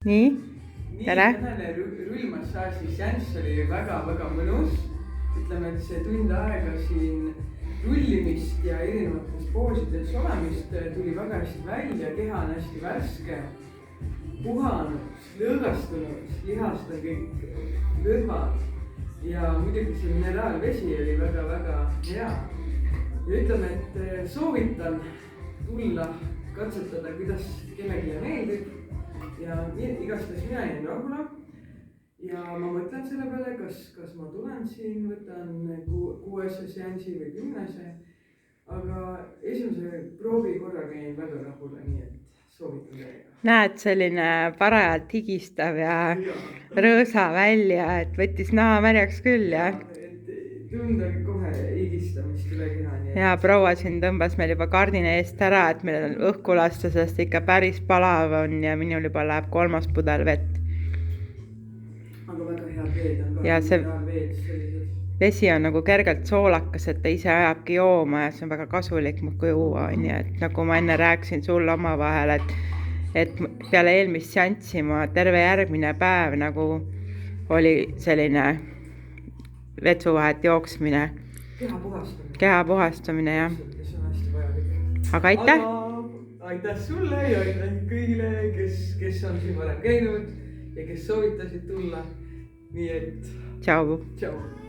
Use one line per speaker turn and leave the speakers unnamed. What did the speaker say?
nii, tere!
Tänane rullmassaaži seanss oli väga-väga mõnus. Ütleme, et see tund aega siin rullimist ja erinevates poosides olemist tuli väga hästi välja. Keha on hästi värske, puhanud, lõõgastunud, lihast on kõik lõdvad. Ja muidugi see mineraalvesi oli väga-väga hea. Ja ütleme, et soovitan tulla katsetada, kuidas kellelegi meeldib. Ja igastahes mina jäin rahule ja ma mõtlen selle peale, kas ma tulen siin, võtan 6. seansi või 10. Aga esimese proovi korraga jäin väga rahule, nii et soovitan teile.
Näed, selline parajalt higistav ja rõõsa välja, et võttis naha märjaks küll ja
Tunda kohe higistamist üle keha.
Ja proua siin tõmbas meil juba kardina eest ära, et meil on õhku lasta, sest ikka päris palav on ja minul juba läheb 3. pudel vett.
Aga väga hea veed on ka.
Ja see vesi on nagu kergelt soolakas, et ta ise ajabki jooma ja see on väga kasulik muudkui juua. Et nagu ma enne rääkisin sulle omavahel, et peale eelmist seanssi ma terve järgmine päev nagu oli selline vetsuvahet jooksmine. Keha puhastamine, jah.
See on hästi vajalik.
Aga aitäh!
Aitäh sulle ja aitäh kõigile, kes on siin varem käinud ja kes soovitasid tulla. Nii et...
Tšau!
Tšau!